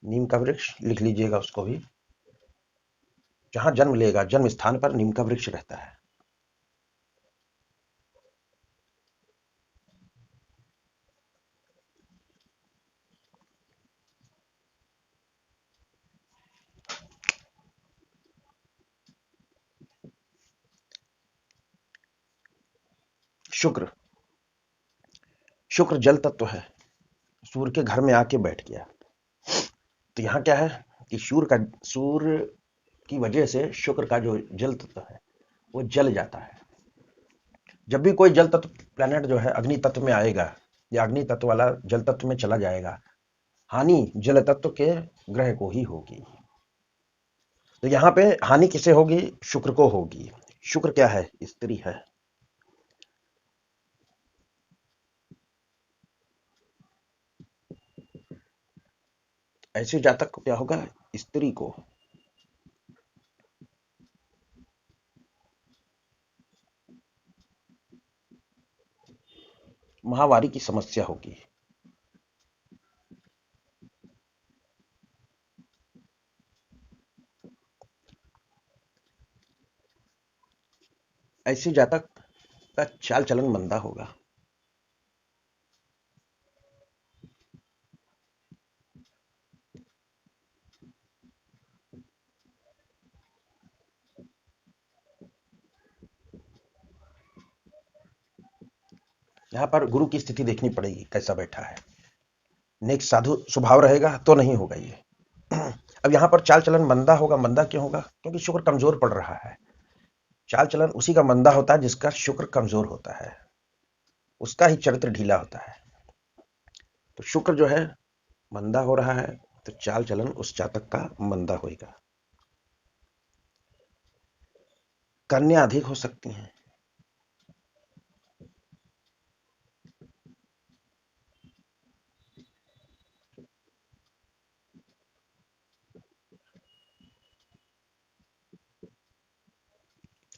नीम का वृक्ष लिख लीजिएगा उसको भी। जहां जन्म लेगा जन्म स्थान पर नीम का वृक्ष रहता है। शुक्र, शुक्र जल तत्व है, सूर्य के घर में आके बैठ गया। तो यहाँ क्या है कि सूर्य की वजह से शुक्र का जो जल तत्व है वो जल जाता है। जब भी कोई जल तत्व प्लैनेट जो है अग्नि तत्व में आएगा या अग्नि तत्व वाला जल तत्व में चला जाएगा, हानि जल तत्व के ग्रह को ही होगी। तो यहाँ पे हानि किसे होगी? शुक्र को होगी। शुक्र क्या है? स्त्री है। ऐसे जातक को क्या होगा? स्त्री को माहवारी की समस्या होगी। ऐसे जातक का चाल चलन मंदा होगा। यहाँ पर गुरु की स्थिति देखनी पड़ेगी कैसा बैठा है। नेक साधु स्वभाव रहेगा तो नहीं होगा ये। अब यहाँ पर चाल चलन मंदा होगा। मंदा क्यों होगा? क्योंकि शुक्र कमजोर पड़ रहा है। चाल चलन उसी का मंदा होता है जिसका शुक्र कमजोर होता है, उसका ही चरित्र ढीला होता है। तो शुक्र जो है मंदा हो रहा है तो चाल चलन उस जातक का मंदा होगा। कन्या अधिक हो सकती हैं।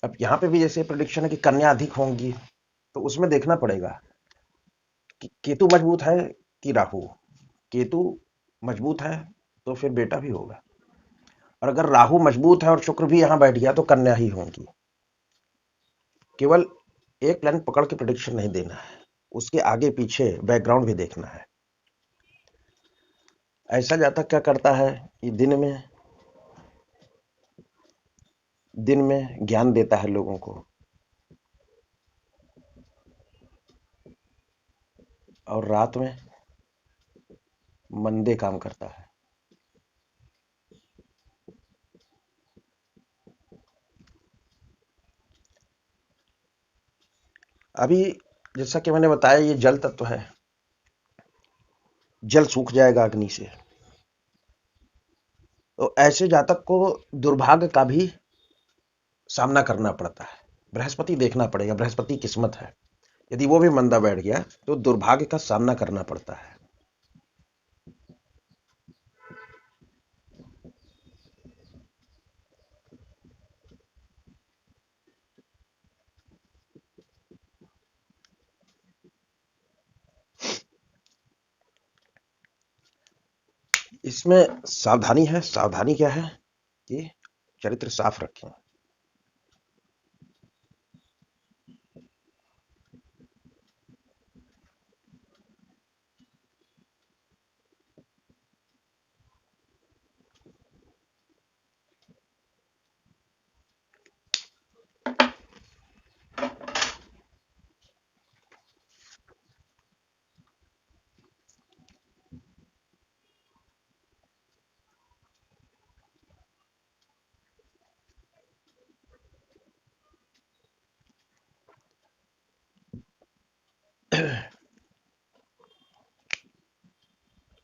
अब यहाँ पे भी जैसे प्रेडिक्शन है कि कन्या अधिक होंगी, तो उसमें देखना पड़ेगा कि केतु मजबूत है कि राहु। केतु मजबूत है तो फिर बेटा भी होगा, और अगर राहु मजबूत है और शुक्र भी यहाँ बैठ गया तो कन्या ही होंगी। केवल एक प्लान पकड़ के प्रेडिक्शन नहीं देना है, उसके आगे पीछे बैकग्राउंड भी देखना है। ऐसा जातक क्या करता है कि दिन में ज्ञान देता है लोगों को, और रात में मंदे काम करता है। अभी जैसा कि मैंने बताया ये जल तत्व है, जल सूख जाएगा अग्नि से, तो ऐसे जातक को दुर्भाग्य का भी सामना करना पड़ता है। बृहस्पति देखना पड़ेगा, बृहस्पति किस्मत है, यदि वो भी मंदा बैठ गया तो दुर्भाग्य का सामना करना पड़ता है। इसमें सावधानी है। सावधानी क्या है कि चरित्र साफ रखें।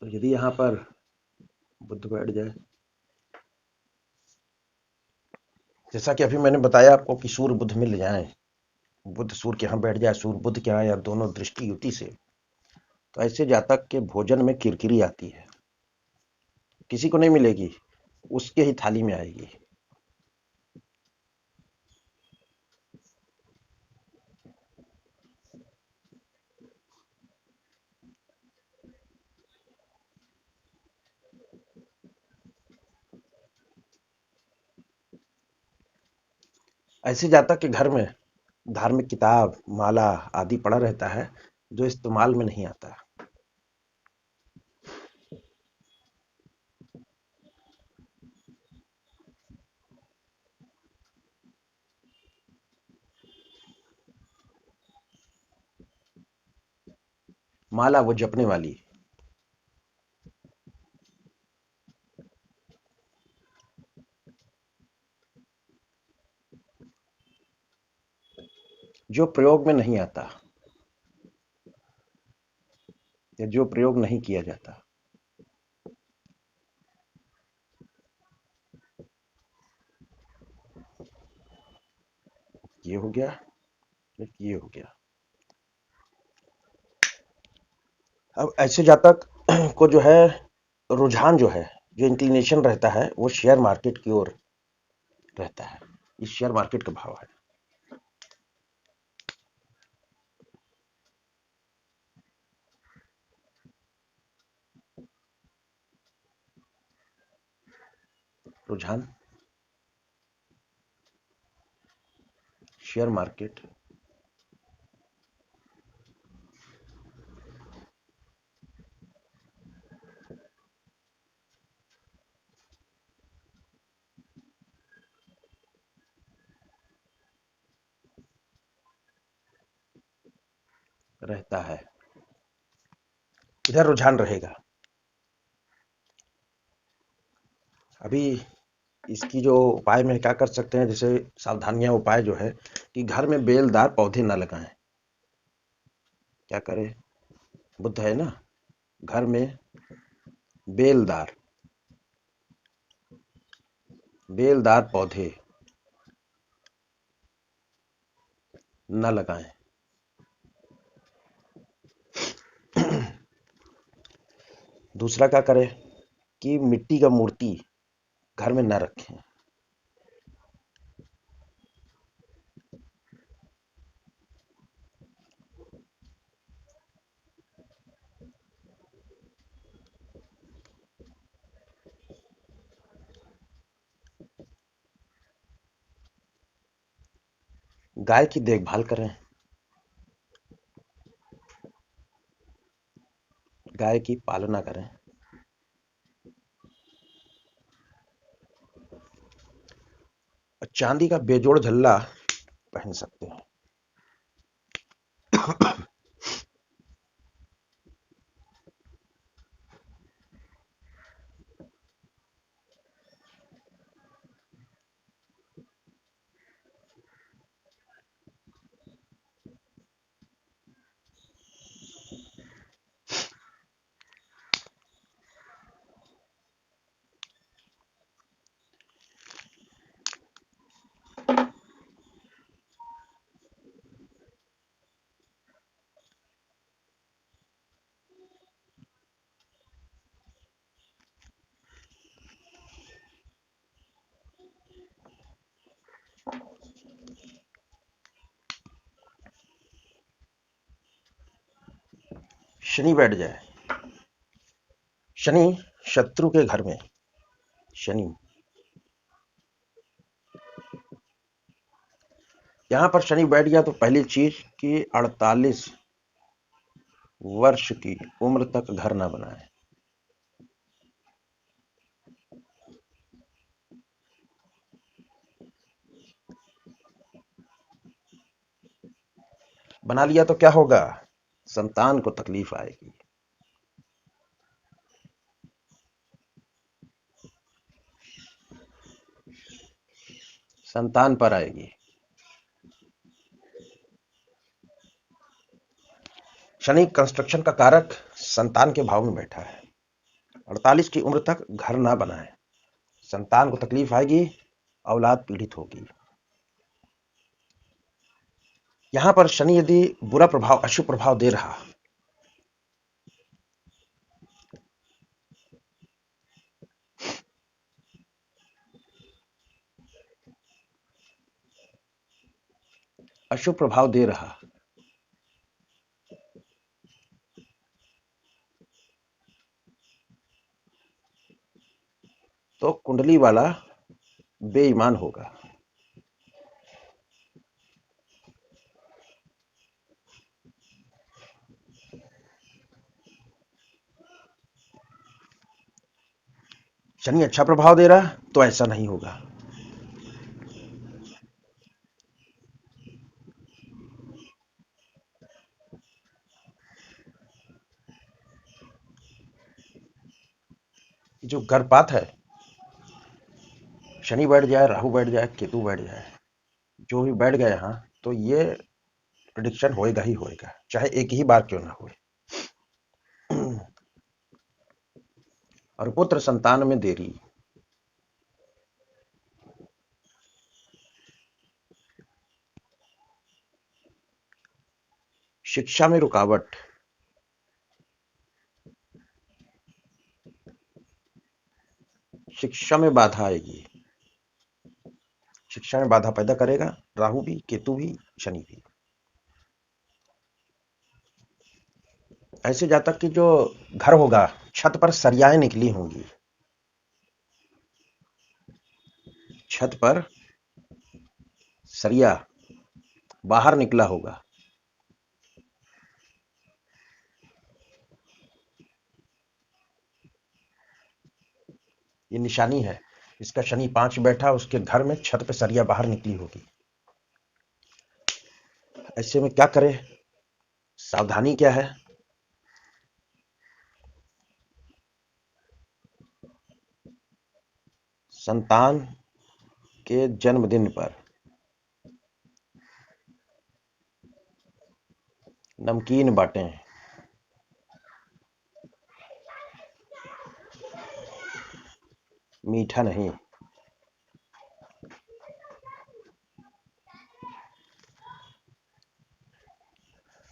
तो यदि यहाँ पर बुध बैठ जाए, जैसा कि अभी मैंने बताया आपको कि सूर्य बुध मिल जाए, बुध सूर्य के यहाँ बैठ जाए, सूर्य बुध के यहाँ, या दोनों दृष्टि युति से, तो ऐसे जातक के भोजन में किरकिरी आती है। किसी को नहीं मिलेगी, उसके ही थाली में आएगी। ऐसे जातक के घर में धार्मिक किताब, माला आदि पड़ा रहता है जो इस्तेमाल में नहीं आता। माला वो जपने वाली, जो प्रयोग में नहीं आता या जो प्रयोग नहीं किया जाता। ये हो गया, एक ये हो गया। अब ऐसे जातक को जो है रुझान जो है, जो इंक्लिनेशन रहता है, वो शेयर मार्केट की ओर रहता है। इस शेयर मार्केट का भाव है। रुझान शेयर मार्केट, रहता है, इधर रुझान रहेगा। अभी इसकी जो उपाय में क्या कर सकते हैं, जैसे सावधानियां उपाय जो है कि घर में बेलदार पौधे ना लगाएं। क्या करें, बुद्ध है ना, घर में बेलदार बेलदार पौधे न लगाएं। दूसरा क्या करें कि मिट्टी का मूर्ति घर में न रखें। गाय की देखभाल करें, गाय की पालना करें। और चांदी का बेजोड़ झल्ला पहन सकते हैं। शनि बैठ जाए, शनि शत्रु के घर में, शनि यहां पर शनि बैठ गया तो पहली चीज कि 48 वर्ष की उम्र तक घर ना बनाए। बना लिया तो क्या होगा, संतान को तकलीफ आएगी। संतान पर आएगी। शनि कंस्ट्रक्शन का कारक संतान के भाव में बैठा है। 48 की उम्र तक घर ना बनाए, संतान को तकलीफ आएगी, औलाद पीड़ित होगी। यहां पर शनि यदि बुरा प्रभाव, अशुभ प्रभाव दे रहा, अशुभ प्रभाव दे रहा, तो कुंडली वाला बेईमान होगा। शनि अच्छा प्रभाव दे रहा तो ऐसा नहीं होगा। जो गर्भपात है, शनि बैठ जाए, राहु बैठ जाए, केतु बैठ जाए, जो भी बैठ गए यहां, तो ये प्रिडिक्शन होएगा ही होएगा, चाहे एक ही बार क्यों ना हो। और पुत्र संतान में देरी, शिक्षा में रुकावट, शिक्षा में बाधा आएगी, शिक्षा में बाधा पैदा करेगा राहु भी, केतु भी, शनि भी। ऐसे जातक की जो घर होगा, छत पर सरियाएं निकली होंगी, छत पर सरिया बाहर निकला होगा। ये निशानी है, इसका शनि 5 बैठा, उसके घर में छत पे सरिया बाहर निकली होगी। ऐसे में क्या करे, सावधानी क्या है? संतान के जन्मदिन पर नमकीन बांटें। मीठा नहीं।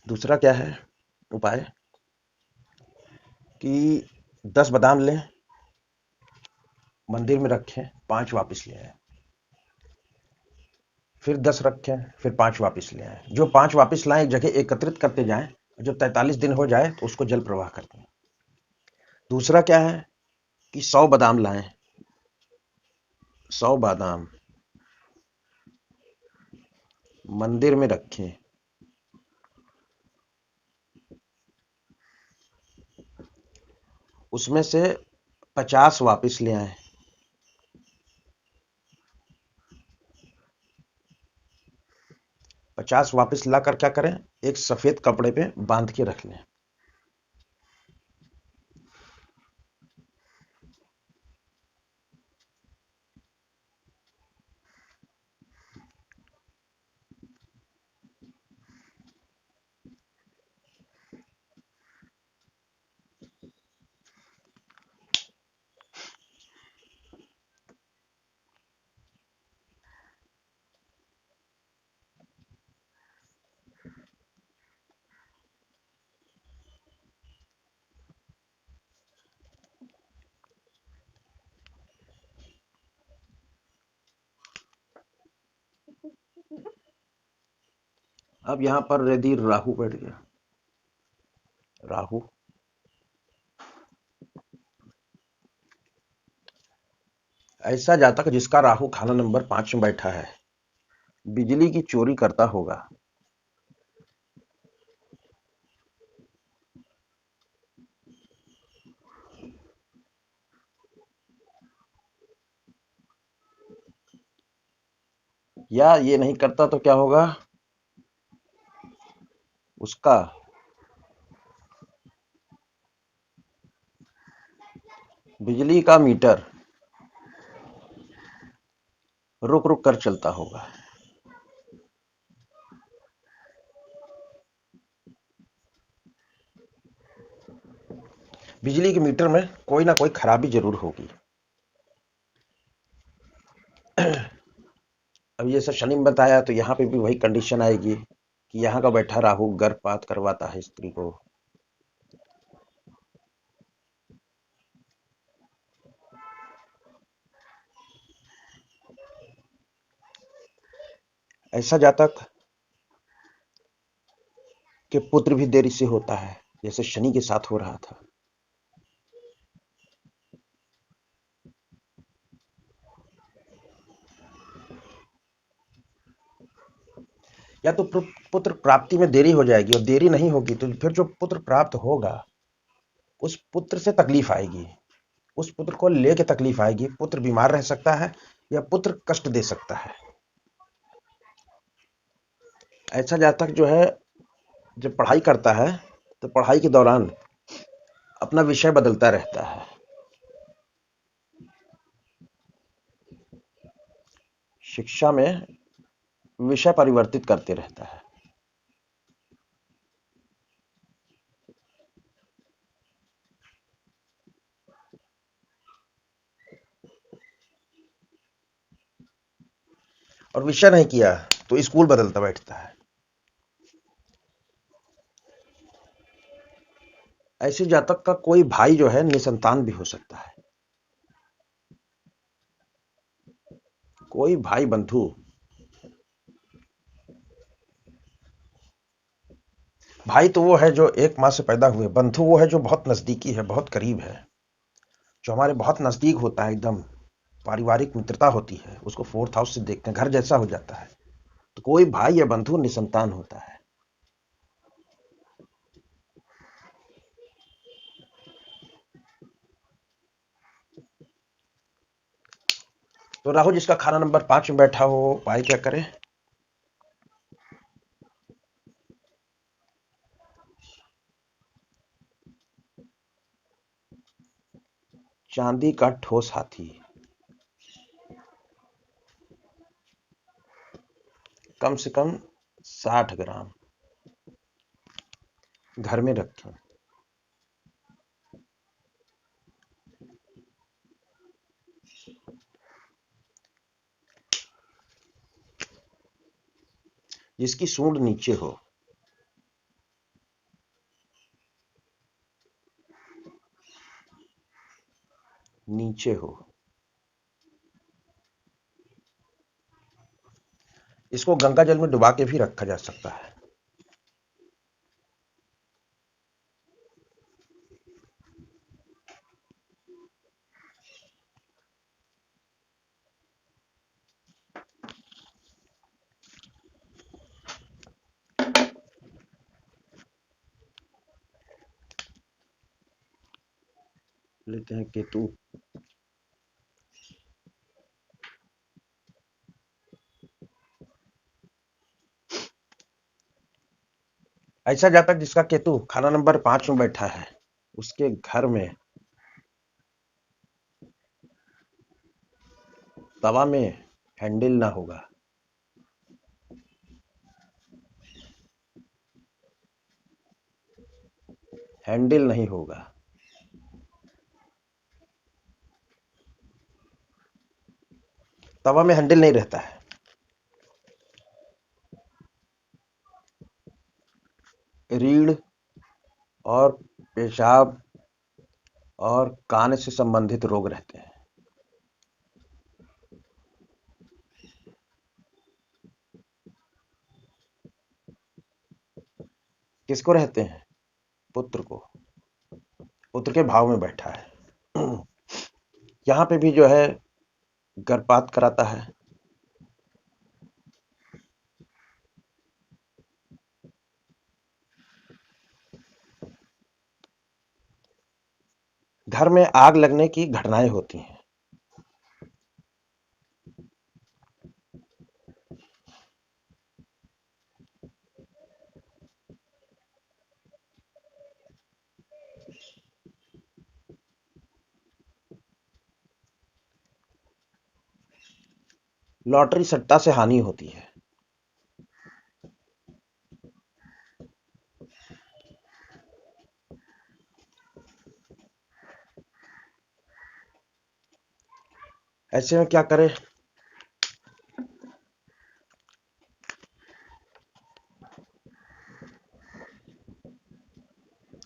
दूसरा क्या है उपाय? कि 10 बादाम लें, मंदिर में रखें, 5 वापस ले आए। फिर 10 रखें, फिर 5 वापस ले आए। जो 5 वापस लाएं एक जगह एकत्रित करते जाएं, जब 43 दिन हो जाए तो उसको जल प्रवाह कर दें। दूसरा क्या है कि 100 बादाम लाएं, 100 बादाम मंदिर में रखें, उसमें से 50 वापस ले आए। 50 वापस लाकर क्या करें? एक सफेद कपड़े पे बांध के रख लें। अब यहां पर यदि राहु बैठ गया, राहु ऐसा जातक जिसका राहु खाना नंबर 5 में बैठा है, बिजली की चोरी करता होगा। या ये नहीं करता तो क्या होगा? उसका बिजली का मीटर रुक रुक कर चलता होगा। बिजली के मीटर में कोई ना कोई खराबी जरूर होगी। अब ये सब शनि में बताया तो यहाँ पे भी वही कंडीशन आएगी कि यहाँ का बैठा राहु गर्भपात करवाता है स्त्री को। ऐसा जातक के पुत्र भी देरी से होता है, जैसे शनि के साथ हो रहा था। या तो पुत्र प्राप्ति में देरी हो जाएगी, और देरी नहीं होगी तो फिर जो पुत्र प्राप्त होगा उस पुत्र से तकलीफ आएगी, उस पुत्र को लेके तकलीफ आएगी। पुत्र बीमार रह सकता है या पुत्र कष्ट दे सकता है। ऐसा जातक जो है जब पढ़ाई करता है तो पढ़ाई के दौरान अपना विषय बदलता रहता है। शिक्षा में विषय परिवर्तित करते रहता है। और विषय नहीं किया तो स्कूल बदलता बैठता है। ऐसे जातक का कोई भाई जो है निसंतान भी हो सकता है। कोई भाई बंधु, भाई तो वो है जो एक माँ से पैदा हुए, बंधु वो है जो बहुत नजदीकी है, बहुत करीब है, जो हमारे बहुत नजदीक होता है, एकदम पारिवारिक मित्रता होती है, उसको 4th हाउस से देखते हैं, घर जैसा हो जाता है। तो कोई भाई या बंधु निसंतान होता है। तो राहु जिसका खाना नंबर 5 में बैठा हो, भाई क्या करे? चांदी का ठोस हाथी कम से कम 60 ग्राम घर में रखें। जिसकी सूंड नीचे हो। नीचे हो। इसको गंगा जल में डुबा के भी रखा जा सकता है। लेते हैं केतु। ऐसा जातक जिसका केतु खाना नंबर 5 में बैठा है, उसके घर में तवा में हैंडल ना होगा। हैंडल नहीं होगा। तवा में हैंडल नहीं रहता है। रीढ़ और पेशाब और कान से संबंधित रोग रहते हैं। किसको रहते हैं? पुत्र को। पुत्र के भाव में बैठा है। यहाँ पे भी जो है गर्भपात कराता है। घर में आग लगने की घटनाएं होती हैं। लॉटरी सट्टा से हानि होती है। ऐसे में क्या करें?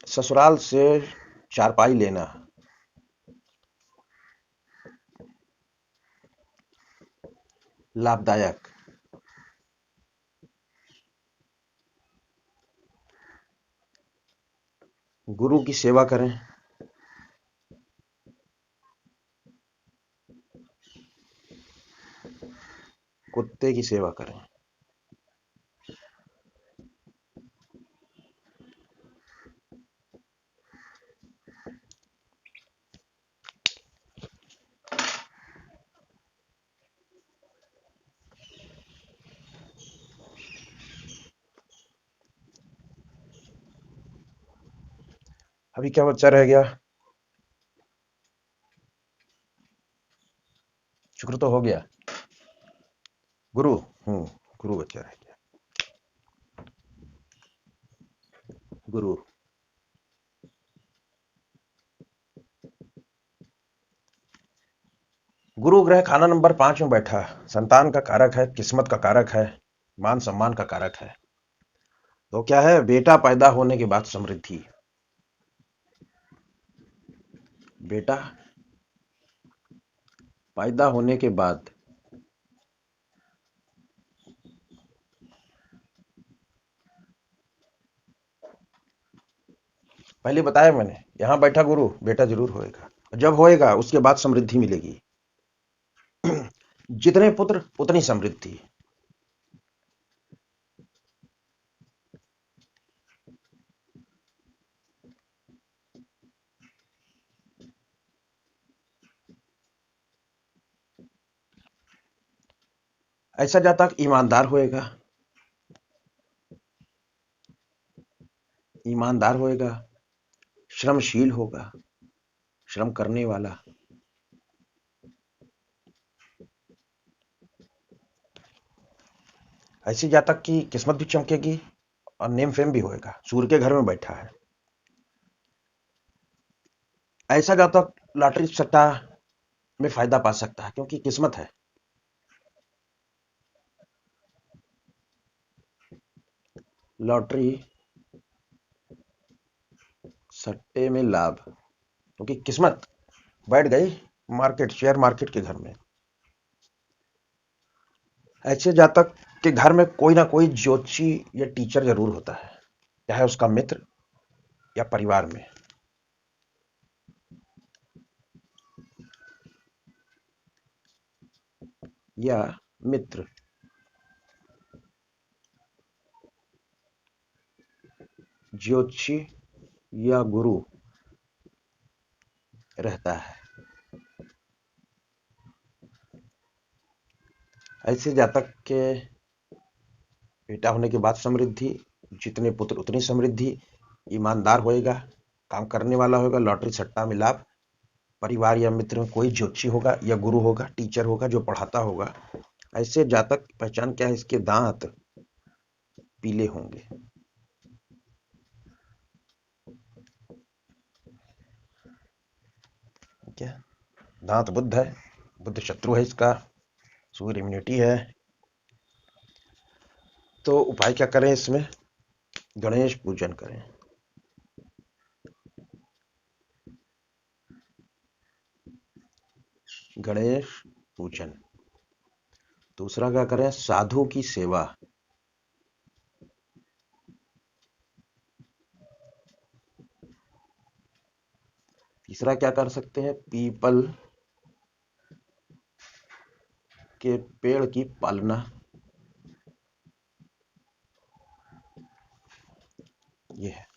ससुराल से चारपाई लेना। लाभदायक। गुरु की सेवा करें। कुत्ते की सेवा करें। अभी क्या बच्चा रह गया? शुक्र तो हो गया। गुरु। गुरु बच्चा रह गया। गुरु। गुरु ग्रह खाना नंबर 5 में बैठा, संतान का कारक है, किस्मत का कारक है, मान सम्मान का कारक है। तो क्या है? बेटा पैदा होने के बाद समृद्धि। बेटा पैदा होने के बाद पहले बताया मैंने, यहां बैठा गुरु, बेटा जरूर होएगा। जब होएगा उसके बाद समृद्धि मिलेगी। जितने पुत्र उतनी समृद्धि। ऐसा जातक ईमानदार होएगा। ईमानदार होएगा, श्रमशील होगा, श्रम करने वाला। ऐसी जातक की किस्मत भी चमकेगी और नेम फेम भी होएगा। सूर्य के घर में बैठा है। ऐसा जातक लॉटरी सट्टा में फायदा पा सकता है क्योंकि किस्मत है। लॉटरी सट्टे में लाभ क्योंकि किस्मत बैठ गई मार्केट, शेयर मार्केट के घर में। ऐसे जातक के घर में कोई ना कोई ज्योतिषी या टीचर जरूर होता है, चाहे उसका मित्र या परिवार में। या मित्र ज्योतिषी या गुरु रहता है। ऐसे जातक के बेटा होने के बाद समृद्धि, जितने पुत्र उतनी समृद्धि, ईमानदार होएगा, काम करने वाला होगा, लॉटरी सट्टा में लाभ, परिवार या मित्र में कोई ज्योतिषी होगा या गुरु होगा, टीचर होगा जो पढ़ाता होगा। ऐसे जातक की पहचान क्या है? इसके दांत पीले होंगे। क्या दांत बुध है, बुध शत्रु है इसका, सूर्य इम्यूनिटी है। तो उपाय क्या करें? इसमें गणेश पूजन करें। गणेश पूजन। दूसरा क्या करें? साधु की सेवा। तीसरा क्या कर सकते हैं? पीपल के पेड़ की पालना। ये है।